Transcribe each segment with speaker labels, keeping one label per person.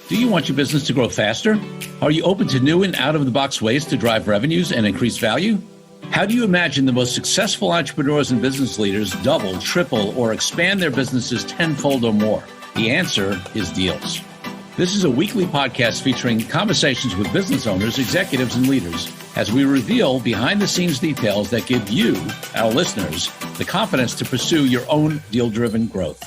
Speaker 1: Do you want your business to grow faster? Are you open to new and out-of-the-box ways to drive revenues and increase value? How do you imagine the most successful entrepreneurs and business leaders double, triple, or expand their businesses tenfold or more? The answer is deals. This is a weekly podcast featuring conversations with business owners, executives, and leaders as we reveal behind-the-scenes details that give you, our listeners, the confidence to pursue your own deal-driven growth.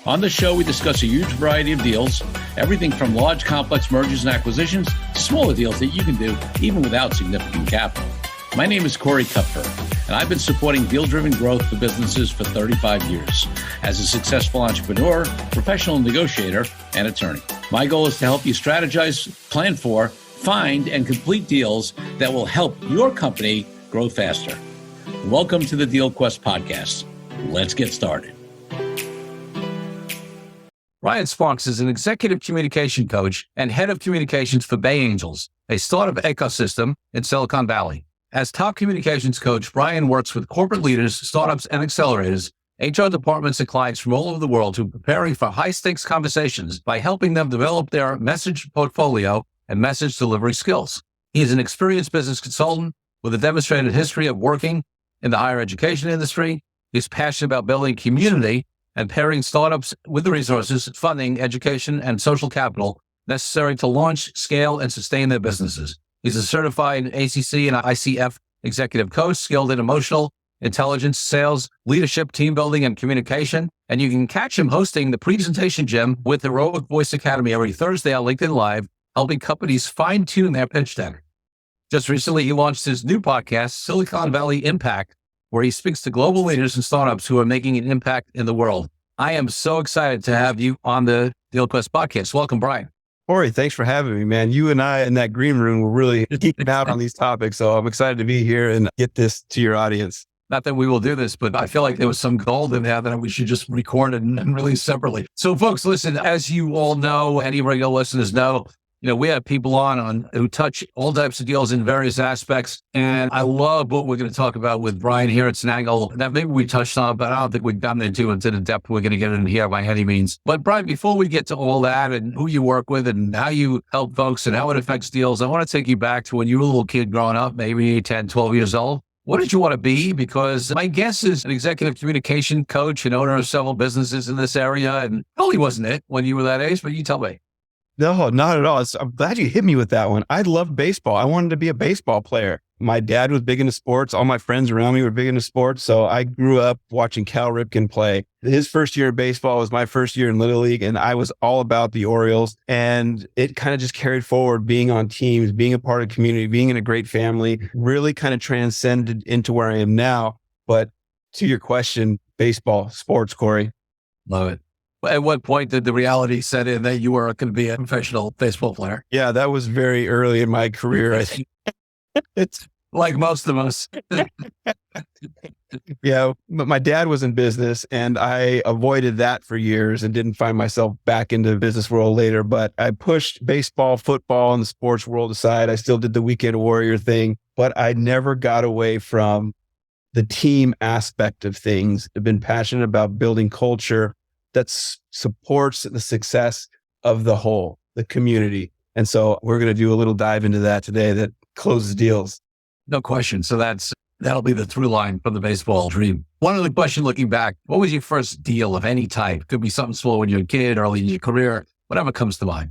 Speaker 1: On the show, we discuss a huge variety of deals, everything from large, complex mergers and acquisitions to smaller deals that you can do even without significant capital. My name is Corey Kupfer, and I've been supporting deal-driven growth for businesses for 35 years as a successful entrepreneur, professional negotiator, and attorney. My goal is to help you strategize, plan for, find, and complete deals that will help your company grow faster. Welcome to the Deal Quest podcast. Let's get started.
Speaker 2: Ryan Sparks is an executive communication coach and head of communications for Bay Angels, a startup ecosystem in Silicon Valley. As top communications coach, Ryan works with corporate leaders, startups, and accelerators, HR departments, and clients from all over the world who are preparing for high-stakes conversations by helping them develop their message portfolio and message delivery skills. He is an experienced business consultant with a demonstrated history of working in the higher education industry. He's passionate about building community and pairing startups with the resources, funding, education, and social capital necessary to launch, scale, and sustain their businesses. He's a certified ACC and ICF executive coach, skilled in emotional intelligence, sales, leadership, team building, and communication. And you can catch him hosting the Presentation Gym with the Heroic Voice Academy every Thursday on LinkedIn Live, helping companies fine-tune their pitch deck. Just recently, he launched his new podcast, Silicon Valley Impact, where he speaks to global leaders and startups who are making an impact in the world. I am so excited to have you on the Deal Quest podcast. Welcome, Brian.
Speaker 3: Corey, thanks for having me, man. You and I in that green room were really geeking out on these topics, so I'm excited to be here and get this to your audience.
Speaker 2: Not that we will do this, but I feel like there was some gold in there that we should just record and release separately. So folks, listen, as you all know, any regular listeners know, we have people on who touch all types of deals in various aspects. And I love what we're going to talk about with Brian here. It's an angle that maybe we touched on, but I don't think we've gotten into the depth we're going to get in here by any means. But Brian, before we get to all that and who you work with and how you help folks and how it affects deals, I want to take you back to when you were a little kid growing up, maybe 10, 12 years old. What did you want to be? Because my guess is an executive communication coach and owner of several businesses in this area. And probably wasn't it when you were that age, but you tell me.
Speaker 3: No, not at all. I'm glad you hit me with that one. I loved baseball. I wanted to be a baseball player. My dad was big into sports. All my friends around me were big into sports. So I grew up watching Cal Ripken play. His first year of baseball was my first year in Little League, and I was all about the Orioles. And it kind of just carried forward, being on teams, being a part of community, being in a great family, really kind of transcended into where I am now. But to your question, baseball, sports, Corey.
Speaker 2: Love it. At what point did the reality set in that you were going to be a professional baseball player?
Speaker 3: Yeah, that was very early in my career, I think.
Speaker 2: It's like most of us.
Speaker 3: Yeah, but my dad was in business and I avoided that for years and didn't find myself back into the business world later. But I pushed baseball, football, and the sports world aside. I still did the weekend warrior thing, but I never got away from the team aspect of things. I've been passionate about building culture that supports the success of the whole, the community. And so we're going to do a little dive into that today that closes deals.
Speaker 2: No question. So that'll be the through line from the baseball dream. One other question looking back, what was your first deal of any type? Could be something small when you're a kid, early in your career, whatever comes to mind.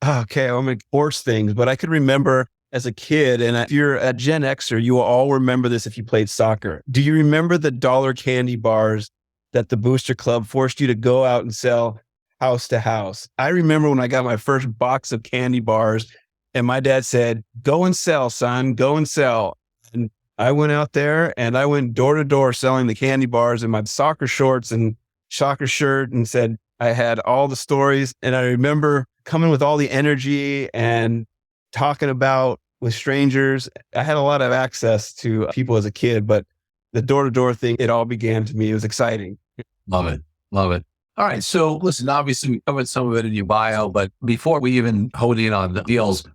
Speaker 3: Okay, I'm going to force things, but I could remember as a kid, and if you're a Gen Xer, you will all remember this if you played soccer. Do you remember the dollar candy bars that the Booster Club forced you to go out and sell house to house? I remember when I got my first box of candy bars and my dad said, "Go and sell, son, go and sell." And I went out there and I went door to door selling the candy bars in my soccer shorts and soccer shirt, and said I had all the stories. And I remember coming with all the energy and talking about with strangers. I had a lot of access to people as a kid, but the door-to-door thing, it all began to me. It was exciting.
Speaker 2: Love it. Love it. All right. So listen, obviously we covered some of it in your bio, but before we even hone in on the deals,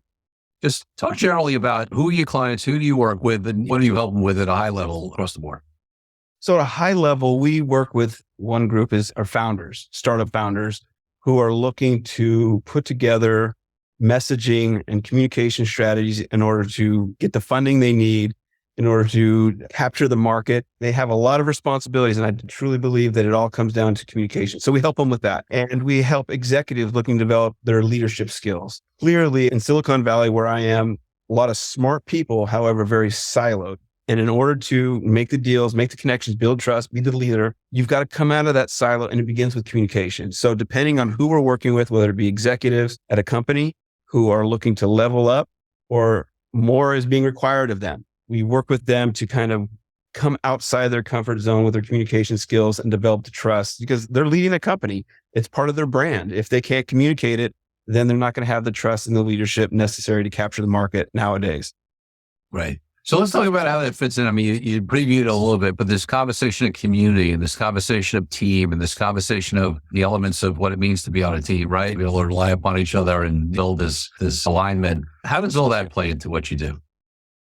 Speaker 2: just talk generally about who are your clients, who do you work with, and what do you help them with at a high level across the board?
Speaker 3: So at a high level, we work with one group is our founders, startup founders, who are looking to put together messaging and communication strategies in order to get the funding they need, in order to capture the market. They have a lot of responsibilities, and I truly believe that it all comes down to communication. So we help them with that. And we help executives looking to develop their leadership skills. Clearly, in Silicon Valley, where I am, a lot of smart people, however, very siloed. And in order to make the deals, make the connections, build trust, be the leader, you've got to come out of that silo, and it begins with communication. So depending on who we're working with, whether it be executives at a company who are looking to level up or more is being required of them, we work with them to kind of come outside their comfort zone with their communication skills and develop the trust, because they're leading a company. It's part of their brand. If they can't communicate it, then they're not going to have the trust and the leadership necessary to capture the market nowadays.
Speaker 2: Right. So let's talk about how that fits in. I mean, you previewed it a little bit, but this conversation of community and this conversation of team and this conversation of the elements of what it means to be on a team, right? Be able to rely upon each other and build this alignment. How does all that play into what you do?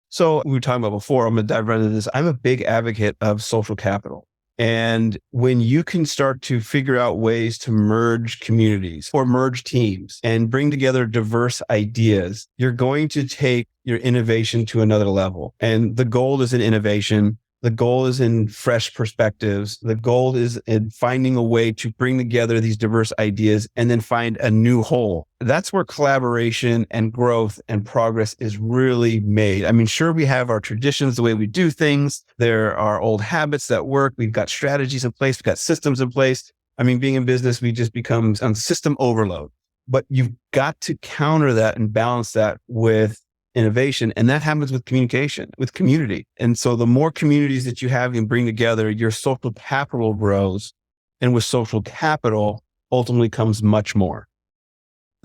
Speaker 3: So we were talking about before, I'm going to dive right into this. I'm a big advocate of social capital. And when you can start to figure out ways to merge communities or merge teams and bring together diverse ideas, you're going to take your innovation to another level. And the goal is in innovation. The goal is in fresh perspectives. The goal is in finding a way to bring together these diverse ideas and then find a new whole. That's where collaboration and growth and progress is really made. I mean, sure, we have our traditions, the way we do things. There are old habits that work. We've got strategies in place. We've got systems in place. I mean, being in business, we just become on system overload. But you've got to counter that and balance that with innovation. And that happens with communication, with community. And so the more communities that you have and bring together, your social capital grows. And with social capital, ultimately comes much more.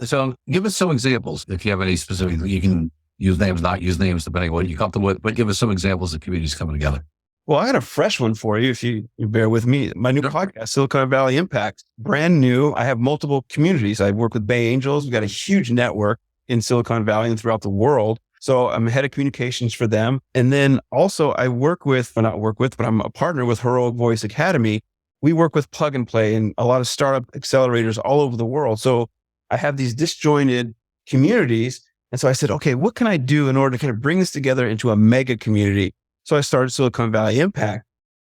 Speaker 2: So give us some examples. If you have any specific, you can use names, not use names, depending on what you're comfortable with, but give us some examples of communities coming together.
Speaker 3: Well, I had a fresh one for you, if you bear with me. My new podcast, Silicon Valley Impact, brand new. I have multiple communities. I work with Bay Angels. We've got a huge network in Silicon Valley and throughout the world. So I'm head of communications for them. And then also I I'm a partner with Heroic Voice Academy. We work with Plug and Play and a lot of startup accelerators all over the world. So I have these disjointed communities. And so I said, okay, what can I do in order to kind of bring this together into a mega community? So I started Silicon Valley Impact.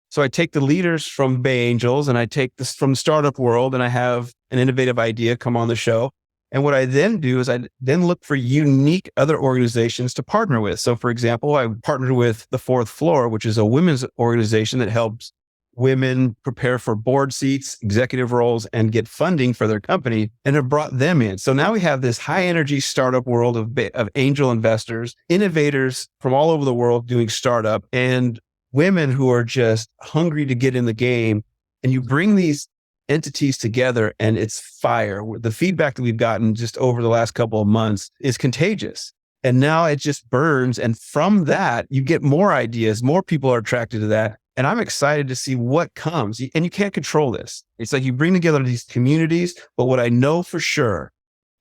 Speaker 3: So I take the leaders from Bay Angels and I take this from the startup world and I have an innovative idea come on the show. And what I then do is I then look for unique other organizations to partner with. So for example, I partnered with The Fourth Floor, which is a women's organization that helps women prepare for board seats, executive roles, and get funding for their company, and have brought them in. So now we have this high energy startup world of angel investors, innovators from all over the world doing startup, and women who are just hungry to get in the game. And you bring these entities together and it's fire. The feedback that we've gotten just over the last couple of months is contagious. And now it just burns. And from that, you get more ideas. More people are attracted to that. And I'm excited to see what comes. And you can't control this. It's like you bring together these communities, but what I know for sure,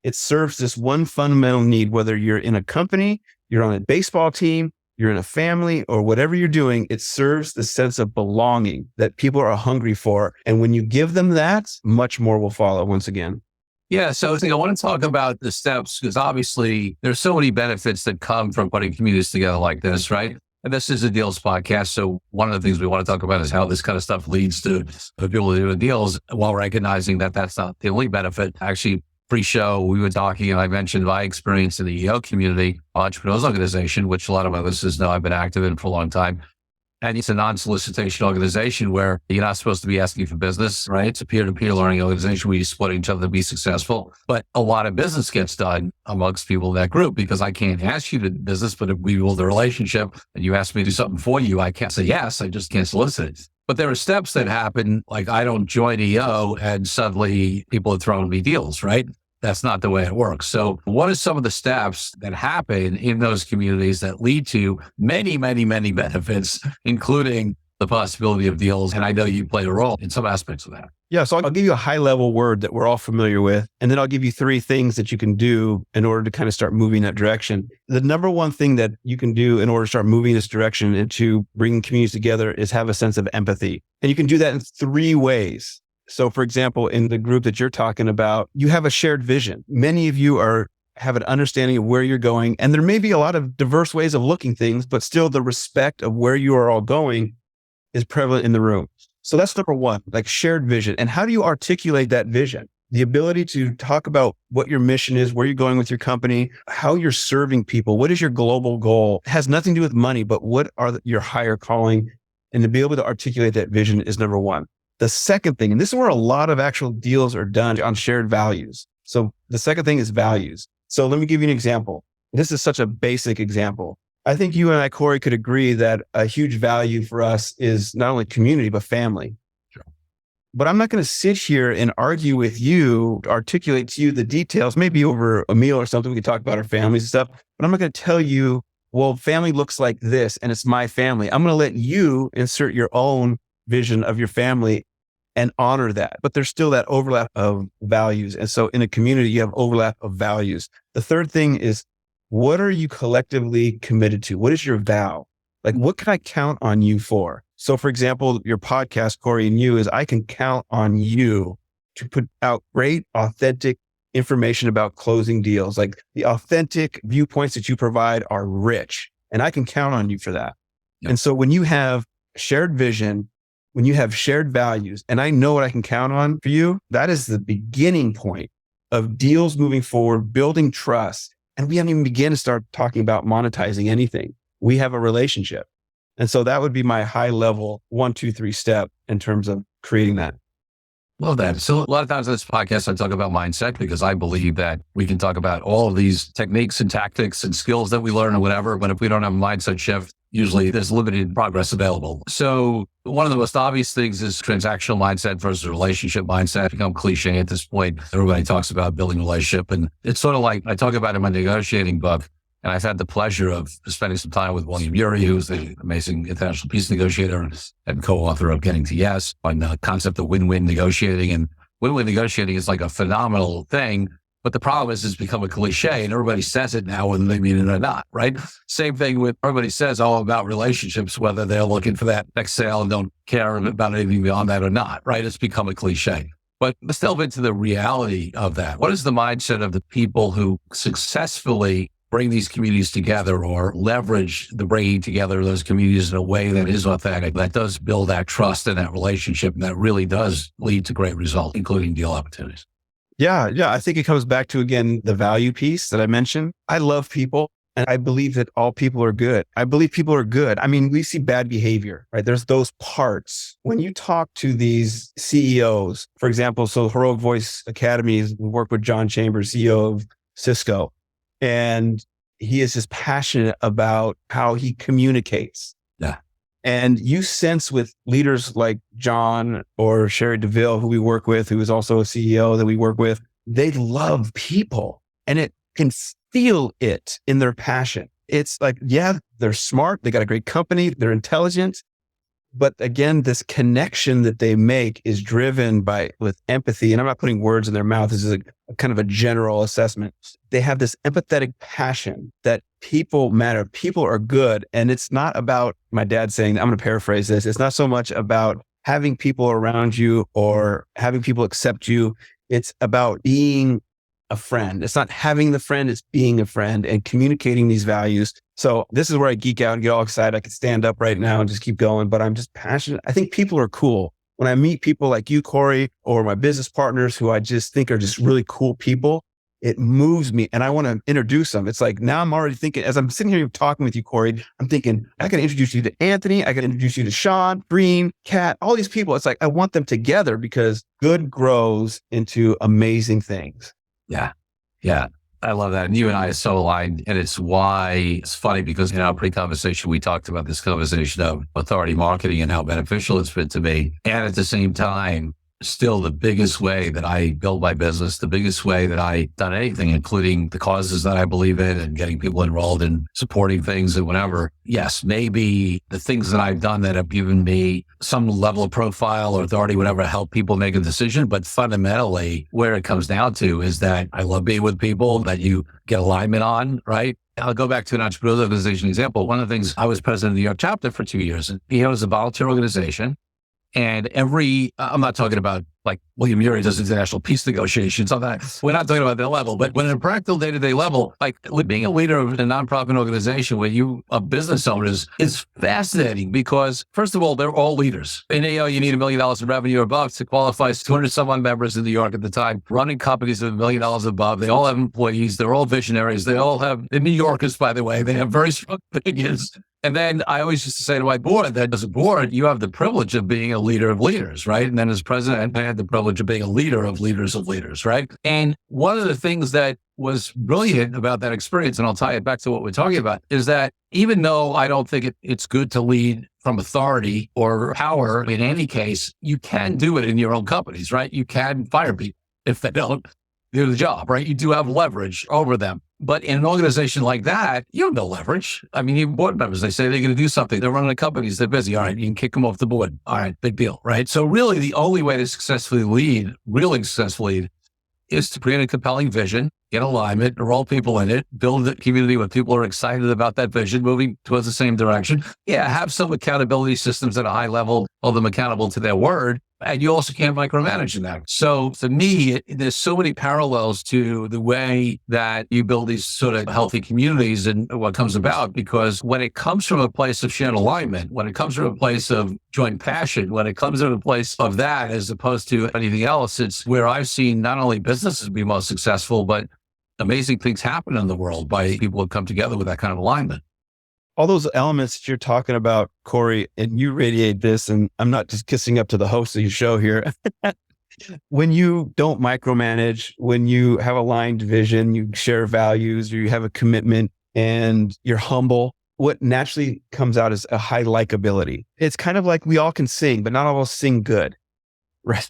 Speaker 3: it serves this one fundamental need, whether you're in a company, you're on a baseball team, you're in a family, or whatever you're doing, it serves the sense of belonging that people are hungry for. And when you give them that, much more will follow once again.
Speaker 2: Yeah. So I want to talk about the steps, because obviously there's so many benefits that come from putting communities together like this, right? And this is a deals podcast. So one of the things we want to talk about is how this kind of stuff leads to people doing deals, while recognizing that that's not the only benefit. Actually, pre-show, we were talking and I mentioned my experience in the EO community, Entrepreneurs Organization, which a lot of my listeners know I've been active in for a long time. And it's a non-solicitation organization where you're not supposed to be asking for business, right? It's a peer-to-peer learning organization where you support each other to be successful. But a lot of business gets done amongst people in that group, because I can't ask you to do business, but if we build a relationship and you ask me to do something for you, I can't say yes, I just can't solicit it. But there are steps that happen, like I don't join EO and suddenly people are throwing me deals, right? That's not the way it works. So what are some of the steps that happen in those communities that lead to many, many, many benefits, including the possibility of deals? And I know you play a role in some aspects of that.
Speaker 3: Yeah. So I'll give you a high level word that we're all familiar with. And then I'll give you 3 things that you can do in order to kind of start moving that direction. The number one thing that you can do in order to start moving this direction into bringing communities together is have a sense of empathy. And you can do that in 3 ways. So for example, in the group that you're talking about, you have a shared vision. Many of you have an understanding of where you're going. And there may be a lot of diverse ways of looking things, but still the respect of where you are all going is prevalent in the room. So that's number one, like shared vision. And how do you articulate that vision? The ability to talk about what your mission is, where you're going with your company, how you're serving people. What is your global goal? It has nothing to do with money, but what are your higher calling? And to be able to articulate that vision is number one. The second thing, and this is where a lot of actual deals are done on shared values. So the second thing is values. So let me give you an example. This is such a basic example. I think you and I, Corey, could agree that a huge value for us is not only community, but family. Sure. But I'm not going to sit here and argue with you, articulate to you the details, maybe over a meal or something. We could talk about our families and stuff, but I'm not going to tell you, well, family looks like this and it's my family. I'm going to let you insert your own vision of your family and honor that. But there's still that overlap of values. And so in a community, you have overlap of values. The third thing is, what are you collectively committed to? What is your vow? Like, what can I count on you for? So for example, your podcast, Corey, and you, is I can count on you to put out great, authentic information about closing deals. Like the authentic viewpoints that you provide are rich, and I can count on you for that. Yep. And so when you have shared vision, when you have shared values, and I know what I can count on for you, that is the beginning point of deals moving forward, building trust. And we haven't even begun to start talking about monetizing anything. We have a relationship. And so that would be my high level 1, 2, 3 step in terms of creating that.
Speaker 2: Love that. So a lot of times on this podcast, I talk about mindset because I believe that we can talk about all of these techniques and tactics and skills that we learn or whatever, but if we don't have a mindset shift, usually there's limited progress available. So one of the most obvious things is transactional mindset versus relationship mindset. It's become cliche at this point. Everybody talks about building a relationship. And it's sort of like I talk about in my negotiating book. And I've had the pleasure of spending some time with William Ury, who's the amazing international peace negotiator and co-author of Getting to Yes on the concept of win-win negotiating. And win-win negotiating is like a phenomenal thing. But the problem is it's become a cliche and everybody says it now whether they mean it or not, right? Same thing with everybody says all about relationships, whether they're looking for that next sale and don't care about anything beyond that or not, right? It's become a cliche. But let's delve into the reality of that. What is the mindset of the people who successfully bring these communities together or leverage the bringing together of those communities in a way that is authentic, that does build that trust in that relationship, and that really does lead to great results, including deal opportunities?
Speaker 3: Yeah. I think it comes back to, again, the value piece that I mentioned. I love people and I believe that all people are good. I believe people are good. I mean, we see bad behavior, right? There's those parts. When you talk to these CEOs, for example, so Heroic Voice Academy, we work with John Chambers, CEO of Cisco, and he is just passionate about how he communicates.
Speaker 2: Yeah.
Speaker 3: And you sense with leaders like John or Sherry DeVille, who we work with, who is also a CEO that we work with, they love people and it can feel it in their passion. It's like, yeah, they're smart. They got a great company. They're intelligent. But again, this connection that they make is driven with empathy. And I'm not putting words in their mouth. This is a kind of a general assessment. They have this empathetic passion that people matter. People are good. And it's not about, my dad saying, I'm going to paraphrase this. It's not so much about having people around you or having people accept you. It's about being a friend. It's not having the friend, it's being a friend and communicating these values. So this is where I geek out and get all excited. I could stand up right now and just keep going, but I'm just passionate. I think people are cool. When I meet people like you, Corey, or my business partners who I just think are just really cool people, it moves me and I want to introduce them. It's like, now I'm already thinking, as I'm sitting here talking with you, Corey, I'm thinking, I can introduce you to Anthony. I can introduce you to Sean, Breen, Kat, all these people. It's like, I want them together because good grows into amazing things.
Speaker 2: Yeah. I love that. And you and I are so aligned. And it's why it's funny because in our pre-conversation, we talked about this conversation of authority marketing and how beneficial it's been to me. And at the same time, still the biggest way that I build my business, the biggest way that I've done anything, including the causes that I believe in and getting people enrolled in supporting things and whatever. Yes, maybe the things that I've done that have given me some level of profile or authority, whatever, help people make a decision. But fundamentally, where it comes down to is that I love being with people that you get alignment on, right? I'll go back to an entrepreneurial organization example. One of the things, I was president of the New York chapter for 2 years, and it was a volunteer organization. And I'm not talking about like William Ury does international peace negotiations on that. We're not talking about that level, but when at a practical day-to-day level, like being a leader of a nonprofit organization where you are business owners is fascinating because first of all, they're all leaders. In AO, you need $1 million in revenue or above to qualify as 200 some odd members in New York at the time, running companies of $1 million above. They all have employees. They're all visionaries. They all have, the New Yorkers, by the way, they have very strong opinions. And then I always used to say to my board that as a board, you have the privilege of being a leader of leaders, right? And then as president, I had the privilege of being a leader of leaders, right? And one of the things that was brilliant about that experience, and I'll tie it back to what we're talking about, is that even though I don't think it's good to lead from authority or power in any case, you can do it in your own companies, right? You can fire people if they don't do the job, right? You do have leverage over them. But in an organization like that, you have no leverage. I mean, even board members, they say they're going to do something. They're running companies. They're busy. All right, you can kick them off the board. All right, big deal, right? So really the only way to successfully lead, really successfully lead, is to create a compelling vision, get alignment, enroll people in it, build a community where people are excited about that vision, moving towards the same direction. Yeah, have some accountability systems at a high level, hold them accountable to their word. And you also can't micromanage in that. So to me, there's so many parallels to the way that you build these sort of healthy communities and what comes about, because when it comes from a place of shared alignment, when it comes from a place of joint passion, when it comes from a place of that, as opposed to anything else, it's where I've seen not only businesses be most successful, but amazing things happen in the world by people who come together with that kind of alignment.
Speaker 3: All those elements that you're talking about, Corey, and you radiate this, and I'm not just kissing up to the host of your show here. When you don't micromanage, when you have aligned vision, you share values, or you have a commitment and you're humble, what naturally comes out is a high likability. It's kind of like we all can sing, but not all of us sing good, right?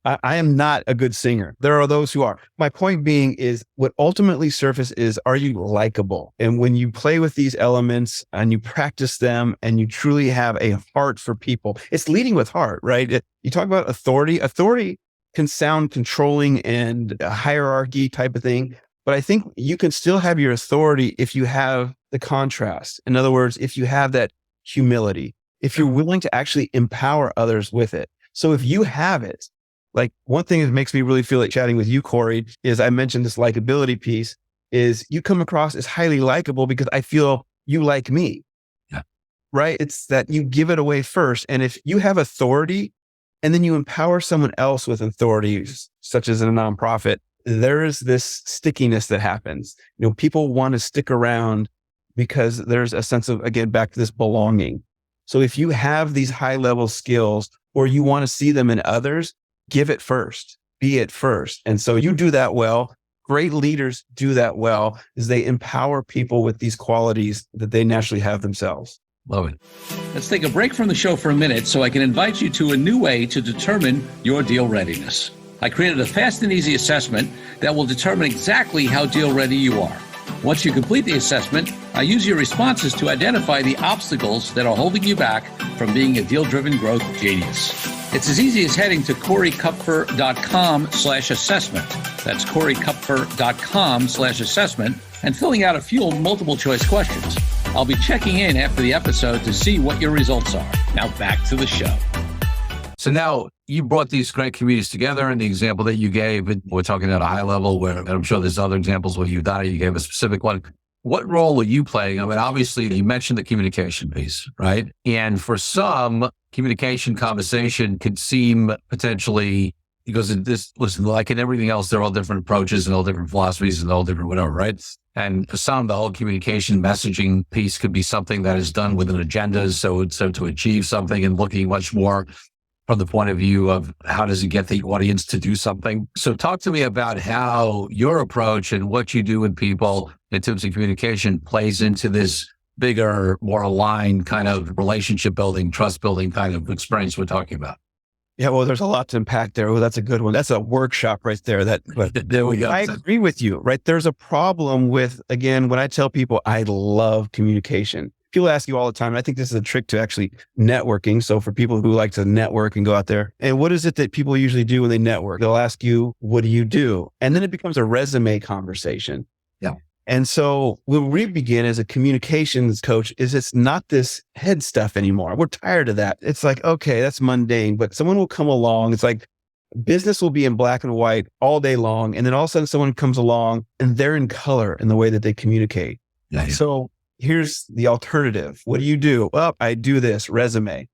Speaker 3: I am not a good singer. There are those who are. My point being is what ultimately surface is, are you likable? And when you play with these elements and you practice them and you truly have a heart for people, it's leading with heart, right? You talk about authority. Authority can sound controlling and a hierarchy type of thing, but I think you can still have your authority if you have the contrast. In other words, if you have that humility, if you're willing to actually empower others with it. So if you have it, like one thing that makes me really feel like chatting with you, Corey, is I mentioned this likability piece, is you come across as highly likable because I feel you like me, right? It's that you give it away first. And if you have authority and then you empower someone else with authority, such as in a nonprofit, there is this stickiness that happens. You know, people want to stick around because there's a sense of, again, back to this belonging. So if you have these high level skills, or you want to see them in others, give it first, be it first. And so you do that well. Great leaders do that well, is they empower people with these qualities that they naturally have themselves.
Speaker 2: Love it.
Speaker 1: Let's take a break from the show for a minute so I can invite you to a new way to determine your deal readiness. I created a fast and easy assessment that will determine exactly how deal ready you are. Once you complete the assessment, I use your responses to identify the obstacles that are holding you back from being a deal-driven growth genius. It's as easy as heading to CoreyKupfer.com/assessment. That's CoreyKupfer.com/assessment and filling out a few multiple choice questions. I'll be checking in after the episode to see what your results are. Now back to the show.
Speaker 2: So now you brought these great communities together, and the example that you gave, we're talking at a high level where, and I'm sure there's other examples where you gave a specific one. What role are you playing? I mean, obviously you mentioned the communication piece, right? And for some, communication conversation could seem potentially, because listen, like in everything else, there are all different approaches and all different philosophies and all different whatever, right? And for some, the whole communication messaging piece could be something that is done with an agenda. So to achieve something and looking much more from the point of view of how does it get the audience to do something. So talk to me about how your approach and what you do with people in terms of communication plays into this bigger, more aligned kind of relationship building, trust building kind of experience we're talking about.
Speaker 3: Yeah, well, there's a lot to unpack there. Oh, that's a good one. That's a workshop right there.
Speaker 2: There we go.
Speaker 3: I agree with you, right? There's a problem with, again, when I tell people I love communication, people ask you all the time, and I think this is a trick to actually networking. So for people who like to network and go out there, and what is it that people usually do when they network? They'll ask you, what do you do? And then it becomes a resume conversation.
Speaker 2: Yeah.
Speaker 3: And so where we begin as a communications coach is it's not this head stuff anymore. We're tired of that. It's like, okay, that's mundane, but someone will come along. It's like business will be in black and white all day long. And then all of a sudden someone comes along and they're in color in the way that they communicate.
Speaker 2: Yeah.
Speaker 3: So here's the alternative. What do you do? Well, I do this resume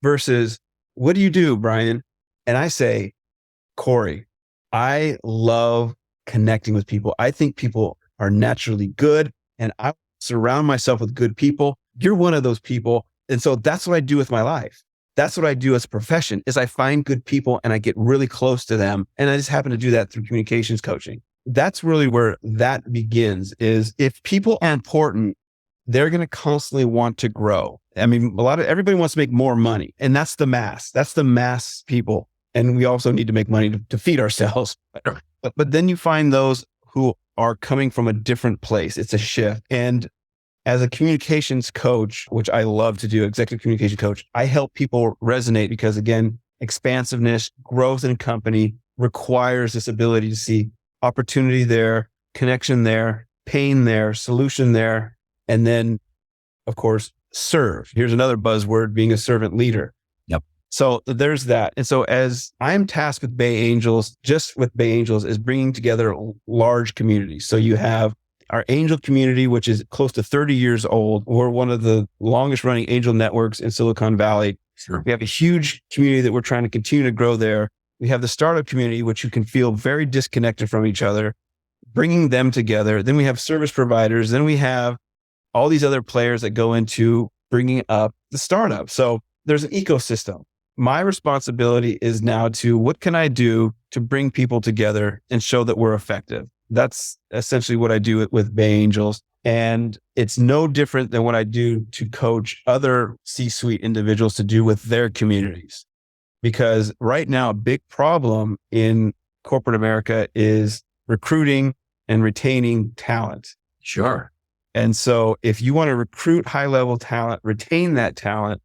Speaker 3: versus what do you do, Brian? And I say, Corey, I love connecting with people. I think people are naturally good and I surround myself with good people. You're one of those people. And so that's what I do with my life. That's what I do as a profession is I find good people and I get really close to them. And I just happen to do that through communications coaching. That's really where that begins is if people are important, they're going to constantly want to grow. I mean, everybody wants to make more money and that's the mass. That's the mass people. And we also need to make money to feed ourselves. But then you find those who are coming from a different place. It's a shift. And as a communications coach, which I love to do, executive communication coach, I help people resonate because again, expansiveness, growth in a company requires this ability to see opportunity there, connection there, pain there, solution there, and then of course, serve. Here's another buzzword, being a servant leader. So there's that. And so as I'm tasked with Bay Angels, just with Bay Angels is bringing together large communities. So you have our angel community, which is close to 30 years old. We're one of the longest running angel networks in Silicon Valley.
Speaker 2: Sure.
Speaker 3: We have a huge community that we're trying to continue to grow there. We have the startup community, which you can feel very disconnected from each other, bringing them together. Then we have service providers. Then we have all these other players that go into bringing up the startup. So there's an ecosystem. My responsibility is now to what can I do to bring people together and show that we're effective? That's essentially what I do with Bay Angels. And it's no different than what I do to coach other C-suite individuals to do with their communities. Because right now, a big problem in corporate America is recruiting and retaining talent.
Speaker 2: Sure.
Speaker 3: And so if you want to recruit high-level talent, retain that talent,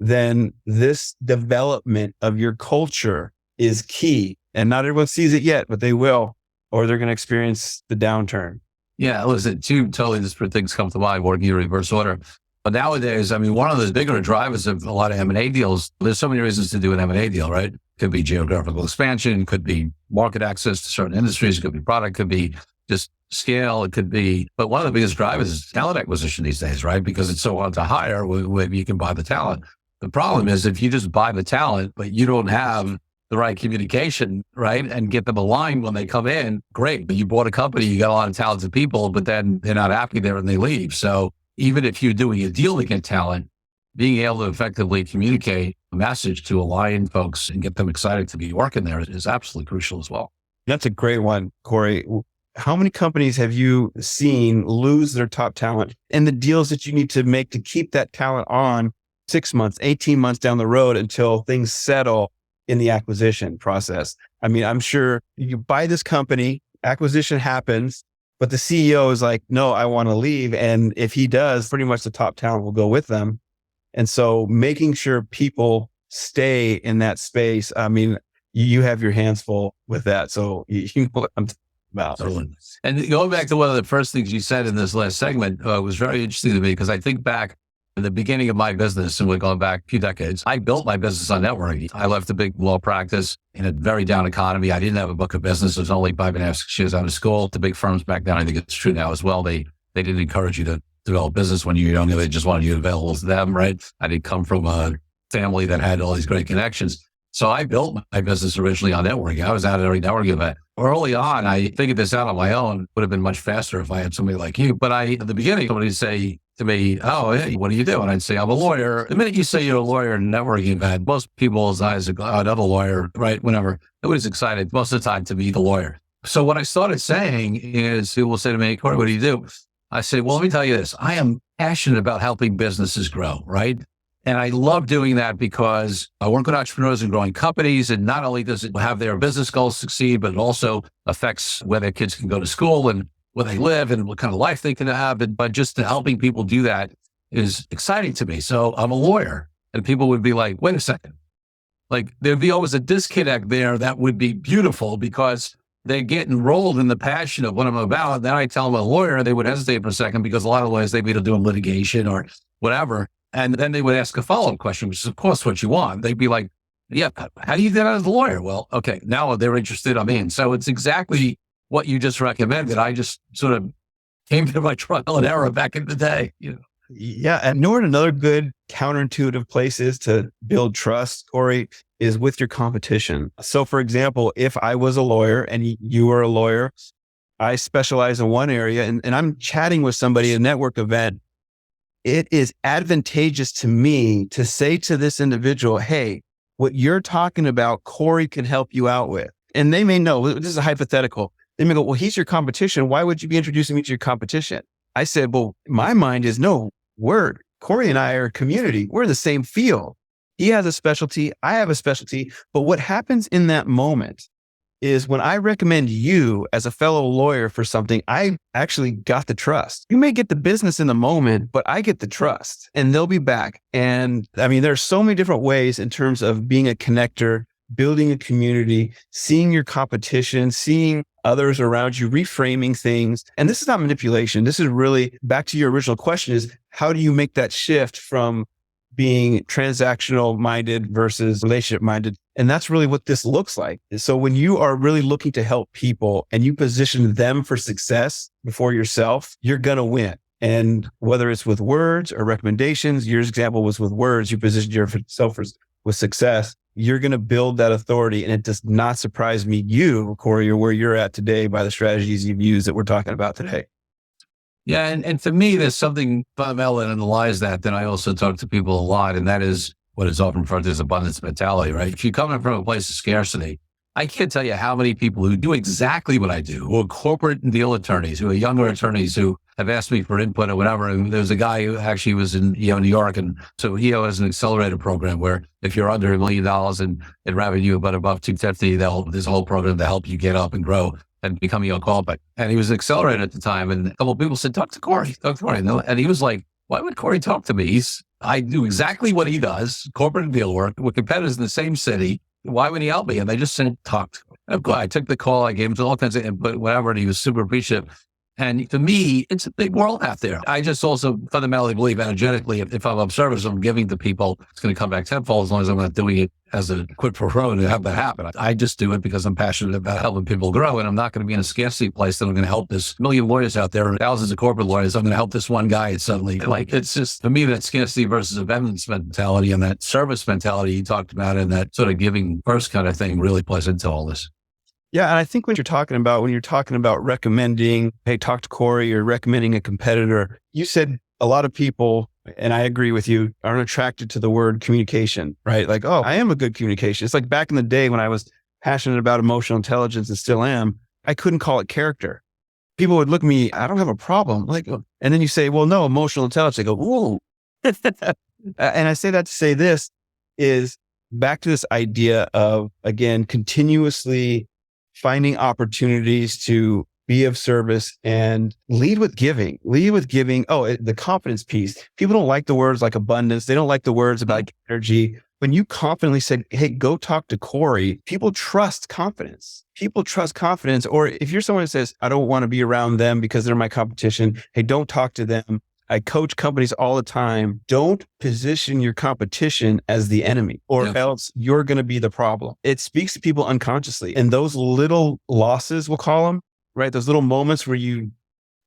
Speaker 3: then this development of your culture is key. And not everyone sees it yet, but they will, or they're going to experience the downturn.
Speaker 2: Yeah, listen, two totally disparate things come to mind working in reverse order. But nowadays, I mean, one of the bigger drivers of a lot of M&A deals, there's so many reasons to do an M&A deal, right? Could be geographical expansion, could be market access to certain industries, it could be product, could be just scale, it could be, but one of the biggest drivers is talent acquisition these days, right? Because it's so hard to hire when you can buy the talent. The problem is if you just buy the talent, but you don't have the right communication, right? And get them aligned when they come in, great. But you bought a company, you got a lot of talented people, but then they're not happy there and they leave. So even if you're doing a deal to get talent, being able to effectively communicate a message to align folks and get them excited to be working there is absolutely crucial as well.
Speaker 3: That's a great one, Corey. How many companies have you seen lose their top talent and the deals that you need to make to keep that talent on 6 months, 18 months down the road until things settle in the acquisition process? I mean, I'm sure you buy this company, acquisition happens, but the CEO is like, no, I want to leave. And if he does, pretty much the top talent will go with them. And so making sure people stay in that space, I mean, you have your hands full with that. So you know what I'm talking about.
Speaker 2: Totally. And going back to one of the first things you said in this last segment was very interesting to me because I think back in the beginning of my business, and we're going back a few decades, I built my business on networking. I left a big law practice in a very down economy. I didn't have a book of business. It was only 5.5, 6 years out of school. The big firms back then, I think it's true now as well. They didn't encourage you to develop business when you were younger. They just wanted you available to them, right? I didn't come from a family that had all these great connections. So I built my business originally on networking. I was at every networking event. Early on, I figured this out on my own. Would have been much faster if I had somebody like you. But at the beginning, somebody would say to me, oh, hey, what do you do? And I'd say, I'm a lawyer. The minute you say you're a lawyer in a networking event, most people's eyes go, oh, another lawyer, right? Whenever. Nobody's excited most of the time to be the lawyer. So what I started saying is, people will say to me, Corey, what do you do? I say, well, let me tell you this. I am passionate about helping businesses grow, right? And I love doing that because I work with entrepreneurs and growing companies. And not only does it have their business goals succeed, but it also affects where their kids can go to school and where they live and what kind of life they can have. But just helping people do that is exciting to me. So I'm a lawyer and people would be like, wait a second. Like there'd be always a disconnect there that would be beautiful because they get enrolled in the passion of what I'm about. Then I tell them a lawyer, they would hesitate for a second because a lot of lawyers, they'd be doing litigation or whatever. And then they would ask a follow-up question, which is of course what you want. They'd be like, yeah, how do you get out as a lawyer? Well, okay, now they're interested. I'm in. So it's exactly what you just recommended. I just sort of came to my trial and error back in the day,
Speaker 3: Yeah. And another good counterintuitive place is to build trust, Corey, is with your competition. So for example, if I was a lawyer and you were a lawyer, I specialize in one area and I'm chatting with somebody at a network event, it is advantageous to me to say to this individual, hey, what you're talking about, Corey can help you out with. And they may know, this is a hypothetical. They may go, well, he's your competition. Why would you be introducing me to your competition? I said, well, my mind is no, Corey and I are a community. We're in the same field. He has a specialty. I have a specialty. But what happens in that moment is when I recommend you as a fellow lawyer for something, I actually got the trust. You may get the business in the moment, but I get the trust and they'll be back. And I mean, there's so many different ways in terms of being a connector, building a community, seeing your competition, seeing others around you, reframing things. And this is not manipulation. This is really back to your original question is how do you make that shift from being transactional minded versus relationship minded? And that's really what this looks like. So when you are really looking to help people and you position them for success before yourself, you're going to win. And whether it's with words or recommendations, your example was with words, you positioned yourself with success, you're going to build that authority. And it does not surprise me, Corey, or where you're at today by the strategies you've used that we're talking about today.
Speaker 2: Yeah. And for me, there's something fundamental that underlies that. Then I also talk to people a lot, and that is what is often referred to as abundance mentality, right? If you're coming from a place of scarcity, I can't tell you how many people who do exactly what I do, who are corporate and deal attorneys, who are younger attorneys who have asked me for input or whatever. And there's a guy who actually was in New York. And so he has an accelerator program where if you're under $1 million in revenue, but above 250, there's a whole program to help you get up and grow and become your callback. And he was an accelerator at the time. And a couple of people said, talk to Corey. And he was like, why would Corey talk to me? I do exactly what he does, corporate and deal work. We're competitors in the same city. Why would he help me? And they just said, talk to him. I took the call. I gave him all kinds of input, whatever. And he was super appreciative. And to me, it's a big world out there. I just also fundamentally believe energetically, if I'm of service, I'm giving to people, it's going to come back tenfold as long as I'm not doing it as a quid pro quo to have that happen. I just do it because I'm passionate about helping people grow. And I'm not going to be in a scarcity place that I'm going to help this million lawyers out there, thousands of corporate lawyers. I'm going to help this one guy. And suddenly, it's just, for me, that scarcity versus abundance mentality and that service mentality you talked about and that sort of giving first kind of thing really plays into all this.
Speaker 3: Yeah. And I think when you're talking about recommending, hey, talk to Corey, or recommending a competitor, you said a lot of people, and I agree with you, aren't attracted to the word communication, right? Like, oh, I am a good communication. It's like back in the day when I was passionate about emotional intelligence and still am, I couldn't call it character. People would look at me, I don't have a problem. And then you say, well, no, emotional intelligence. They go, whoa. And I say that to say this is back to this idea of, again, continuously finding opportunities to be of service and lead with giving. The confidence piece. People don't like the words like abundance. They don't like the words about energy. When you confidently say, hey, go talk to Corey, people trust confidence. Or if you're someone that says, I don't want to be around them because they're my competition, hey, don't talk to them. I coach companies all the time. Don't position your competition as the enemy or else you're going to be the problem. It speaks to people unconsciously. And those little losses, we'll call them, right? Those little moments where you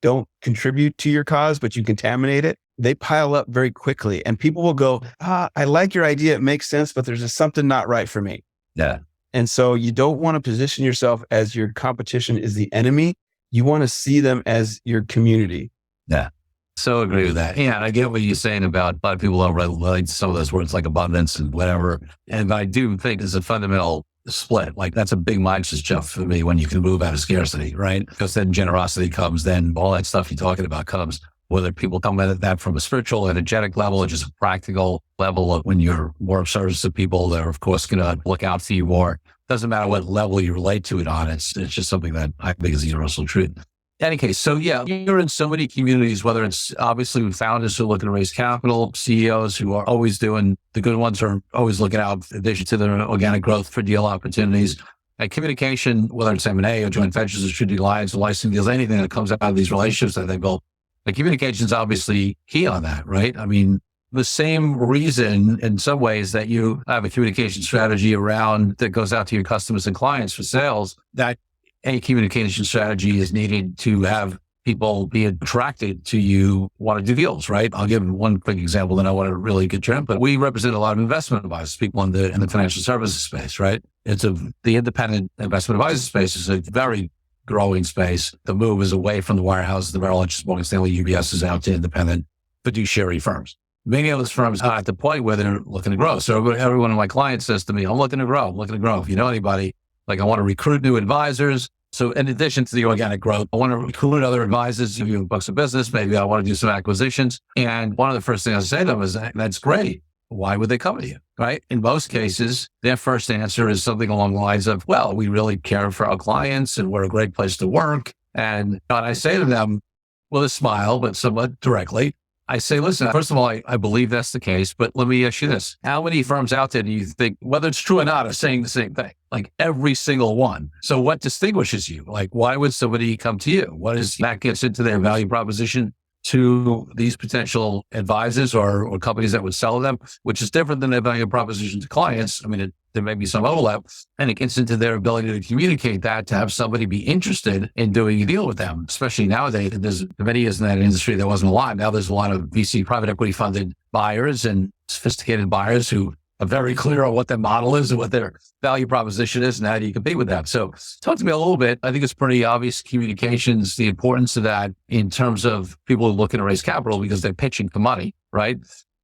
Speaker 3: don't contribute to your cause, but you contaminate it, they pile up very quickly. And people will go, I like your idea. It makes sense, but there's just something not right for me.
Speaker 2: Yeah.
Speaker 3: And so you don't want to position yourself as your competition is the enemy. You want to see them as your community.
Speaker 2: Yeah. So agree with that. Yeah, and I get what you're saying about a lot of people don't relate to some of those words like abundance and whatever. And I do think there's a fundamental split. Like that's a big mindset shift for me when you can move out of scarcity, right? Because then generosity comes, then all that stuff you're talking about comes, whether people come at that from a spiritual, energetic level or just a practical level of when you're more of service to people, they're of course going to look out for you more. Doesn't matter what level you relate to it on. It's just something that I think is a universal truth. In any case, so yeah, you're in so many communities, whether it's obviously with founders who are looking to raise capital, CEOs who are always doing, the good ones are always looking out in addition to their organic growth for deal opportunities. And communication, whether it's M&A or joint ventures or strategic alliance or licensing deals, anything that comes out of these relationships that they build, the communication is obviously key on that, right? I mean, the same reason in some ways that you have a communication strategy around that goes out to your customers and clients for sales, that a communication strategy is needed to have people be attracted to you, want to do deals, right? I'll give one quick example, then I want to really get your input. We represent a lot of investment advisors, people in the financial services space, right? The independent investment advisor space is a very growing space. The move is away from the wirehouses, the Merrill Lynch, Morgan Stanley, UBS is out to independent fiduciary firms. Many of those firms are at the point where they're looking to grow. So every one of my clients says to me, I'm looking to grow. If you know anybody, like I want to recruit new advisors. So in addition to the organic growth, I want to recruit other advisors, give you books of business. Maybe I want to do some acquisitions. And one of the first things I say to them is, that's great. Why would they come to you, right? In most cases, their first answer is something along the lines of, well, we really care for our clients and we're a great place to work. And I say to them with a smile, but somewhat directly, I say, listen, first of all, I believe that's the case, but let me ask you this. How many firms out there do you think, whether it's true or not, are saying the same thing? Like every single one. So what distinguishes you? Like, why would somebody come to you? What is that gets into their value proposition to these potential advisors or companies that would sell them, which is different than their value proposition to clients. I mean, there may be some overlap, and it gets into their ability to communicate that, to have somebody be interested in doing a deal with them, especially nowadays. There's many years in that industry, there wasn't a lot. Now there's a lot of VC private equity funded buyers and sophisticated buyers who are very clear on what their model is and what their value proposition is and how do you compete with that. So talk to me a little bit. I think it's pretty obvious communications, the importance of that in terms of people who are looking to raise capital because they're pitching for money, right?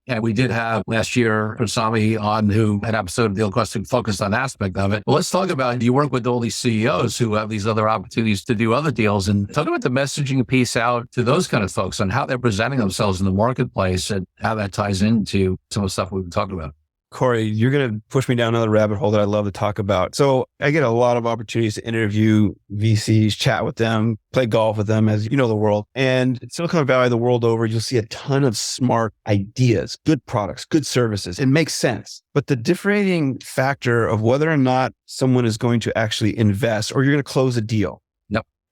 Speaker 2: And we did have last year Sami on who had an episode of Deal Quest focused on aspect of it. Well, let's talk about, you work with all these CEOs who have these other opportunities to do other deals, and talk about the messaging piece out to those kind of folks on how they're presenting themselves in the marketplace and how that ties into some of the stuff we've been talking about.
Speaker 3: Corey, you're going to push me down another rabbit hole that I love to talk about. So I get a lot of opportunities to interview VCs, chat with them, play golf with them, as you know the world. And Silicon Valley, the world over, you'll see a ton of smart ideas, good products, good services. It makes sense. But the differentiating factor of whether or not someone is going to actually invest or you're going to close a deal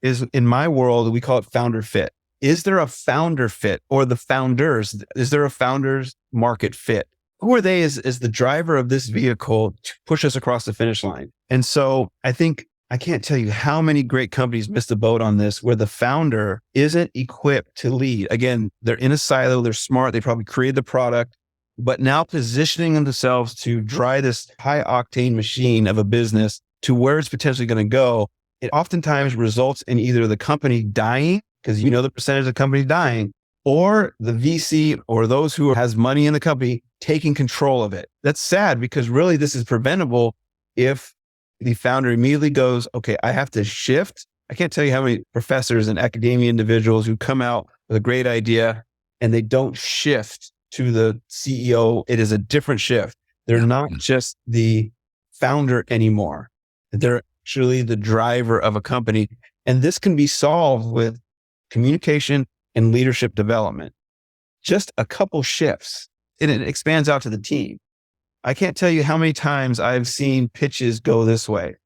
Speaker 3: is, in my world, we call it founder fit. Is there a founder fit, or the founders? Is there a founders market fit? Who are they as the driver of this vehicle to push us across the finish line? And so I think I can't tell you how many great companies missed the boat on this, where the founder isn't equipped to lead. Again, they're in a silo, they're smart, they probably created the product, but now positioning themselves to drive this high octane machine of a business to where it's potentially going to go, it oftentimes results in either the company dying, because you know the percentage of companies dying, or the VC or those who has money in the company taking control of it. That's sad, because really this is preventable if the founder immediately goes, okay, I have to shift. I can't tell you how many professors and academia individuals who come out with a great idea and they don't shift to the CEO. It is a different shift. They're not just the founder anymore. They're actually the driver of a company. And this can be solved with communication and leadership development. Just a couple shifts, and it expands out to the team. I can't tell you how many times I've seen pitches go this way.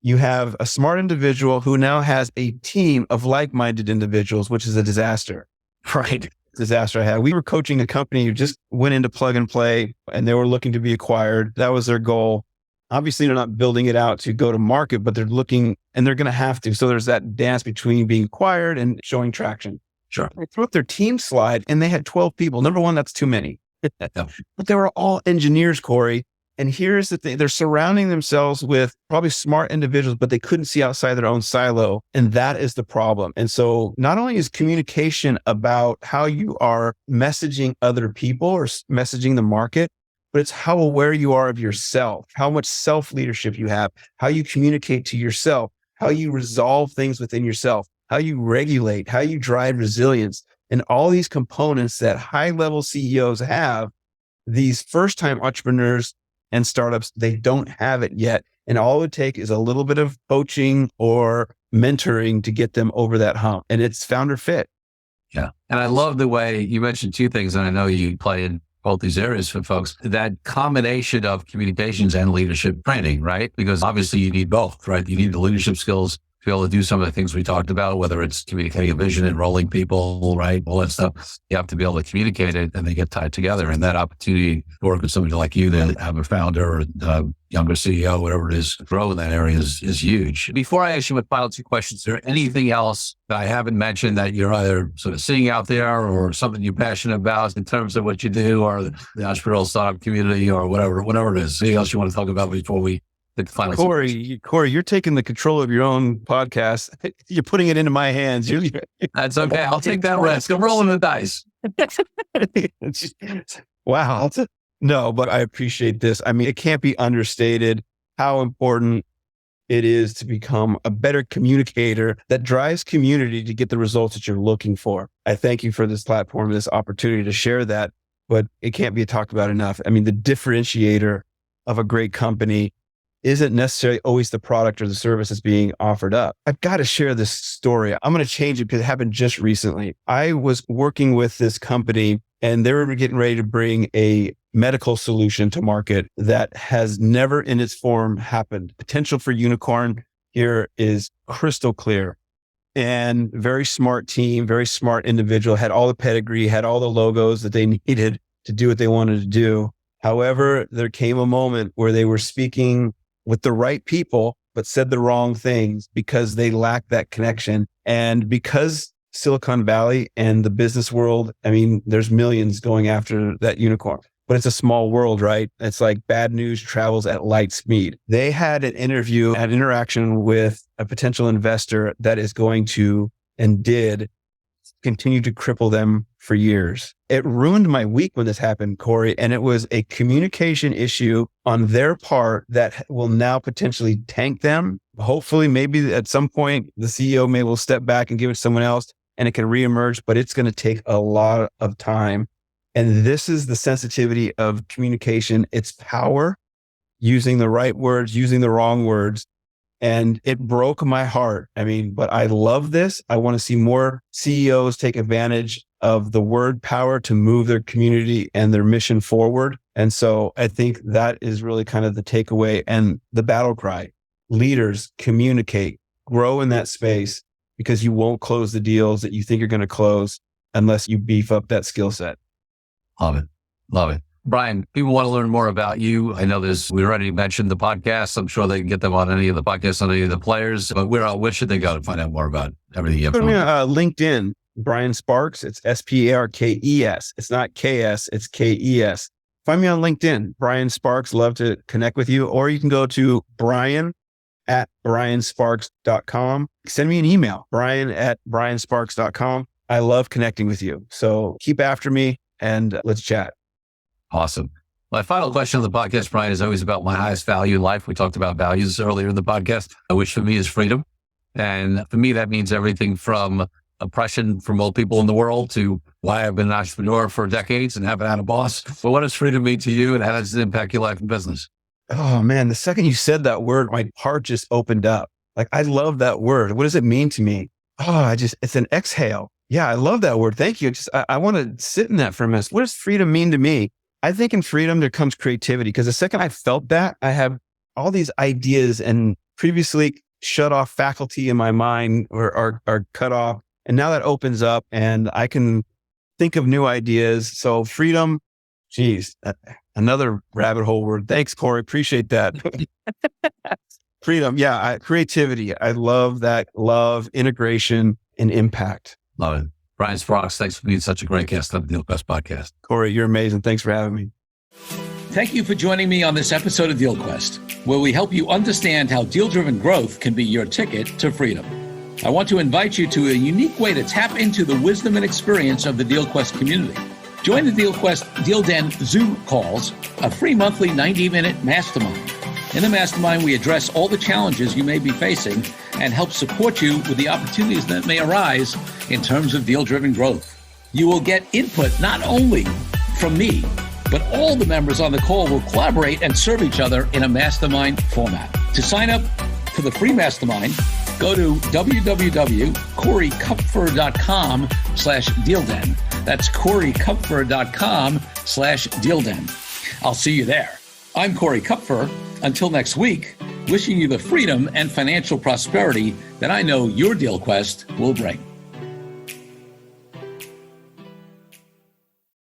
Speaker 3: You have a smart individual who now has a team of like-minded individuals, which is a disaster. Right. Disaster I had. We were coaching a company who just went into plug and play, and they were looking to be acquired. That was their goal. Obviously, they're not building it out to go to market, but they're looking, and they're going to have to. So there's that dance between being acquired and showing traction.
Speaker 2: Sure.
Speaker 3: They threw up their team slide and they had 12 people. Number one, that's too many. But they were all engineers, Corey. And here's the thing. They're surrounding themselves with probably smart individuals, but they couldn't see outside their own silo. And that is the problem. And so not only is communication about how you are messaging other people or messaging the market, but it's how aware you are of yourself, how much self-leadership you have, how you communicate to yourself, how you resolve things within yourself, how you regulate, how you drive resilience, and all these components that high-level CEOs have. These first-time entrepreneurs and startups, they don't have it yet. And all it would take is a little bit of coaching or mentoring to get them over that hump. And it's founder fit.
Speaker 2: Yeah. And I love the way you mentioned two things, and I know you play in both these areas for folks, that combination of communications and leadership training, right? Because obviously you need both, right? You need the leadership skills to be able to do some of the things we talked about, whether it's communicating a vision, enrolling people, right? All that stuff. You have to be able to communicate it and they get tied together. And that opportunity to work with somebody like you to have a founder or a younger CEO, whatever it is, grow in that area is huge. Before I ask you my final two questions, is there anything else that I haven't mentioned that you're either sort of seeing out there or something you're passionate about in terms of what you do or the entrepreneurial startup community or whatever it is? Anything else you want to talk about before we hit the final?
Speaker 3: Corey, you're taking the control of your own podcast. You're putting it into my hands.
Speaker 2: That's okay. I'll take that risk. I'm rolling the dice.
Speaker 3: Wow. No, but I appreciate this. I mean, it can't be understated how important it is to become a better communicator that drives community to get the results that you're looking for. I thank you for this platform, this opportunity to share that, but it can't be talked about enough. I mean, the differentiator of a great company isn't necessarily always the product or the service that's being offered up. I've got to share this story. I'm going to change it because it happened just recently. I was working with this company and they were getting ready to bring a medical solution to market that has never in its form happened. Potential for unicorn here is crystal clear. And very smart team, very smart individual, had all the pedigree, had all the logos that they needed to do what they wanted to do. However, there came a moment where they were speaking with the right people, but said the wrong things because they lacked that connection. And because Silicon Valley and the business world, I mean, there's millions going after that unicorn, but it's a small world, right? It's like bad news travels at light speed. They had an interaction with a potential investor that is going to, and did, continue to cripple them for years. It ruined my week when this happened, Corey, and it was a communication issue on their part that will now potentially tank them. Hopefully, maybe at some point, the CEO will step back and give it to someone else and it can reemerge, but it's going to take a lot of time. And this is the sensitivity of communication. It's power, using the right words, using the wrong words. And it broke my heart. I mean, but I love this. I want to see more CEOs take advantage of the word power to move their community and their mission forward. And so I think that is really kind of the takeaway and the battle cry. Leaders, communicate, grow in that space, because you won't close the deals that you think you're going to close unless you beef up that skill set.
Speaker 2: Love it. Love it. Brian, people want to learn more about you. I know we already mentioned the podcast. I'm sure they can get them on any of the podcasts, on any of the players, but where should they go to find out more about everything you have?
Speaker 3: LinkedIn, Brian Sparks. It's Sparkes. It's not KS, it's KES. Find me on LinkedIn, Brian Sparks. Love to connect with you. Or you can go to brian@briansparks.com. Send me an email, brian@briansparks.com. I love connecting with you. So keep after me and let's chat.
Speaker 2: Awesome. My final question on the podcast, Brian, is always about my highest value in life. We talked about values earlier in the podcast, which for me is freedom. And for me, that means everything from oppression from old people in the world to why I've been an entrepreneur for decades and haven't had a boss. But what does freedom mean to you and how does it impact your life and business?
Speaker 3: Oh man, the second you said that word, my heart just opened up. Like, I love that word. What does it mean to me? It's an exhale. Yeah, I love that word. Thank you. I want to sit in that for a minute. What does freedom mean to me? I think in freedom, there comes creativity, because the second I felt that, I have all these ideas and previously shut off faculty in my mind are cut off. And now that opens up and I can think of new ideas. So freedom, geez, another rabbit hole word. Thanks, Corey. Appreciate that. Freedom. Yeah. Creativity. I love that. Love, integration, and impact.
Speaker 2: Love it. Brian Sparks, thanks for being such a great guest on the Deal Quest podcast.
Speaker 3: Corey, you're amazing. Thanks for having me.
Speaker 1: Thank you for joining me on this episode of Deal Quest, where we help you understand how deal-driven growth can be your ticket to freedom. I want to invite you to a unique way to tap into the wisdom and experience of the Deal Quest community. Join the Deal Quest Deal Den Zoom calls, a free monthly 90-minute mastermind. In the mastermind, we address all the challenges you may be facing and help support you with the opportunities that may arise in terms of deal-driven growth. You will get input not only from me, but all the members on the call will collaborate and serve each other in a mastermind format. To sign up for the free mastermind, go to www.coreykupfer.com/dealden That's CoreyKupfer.com/DealDen. I'll see you there. I'm Corey Kupfer. Until next week, wishing you the freedom and financial prosperity that I know your Deal Quest will bring.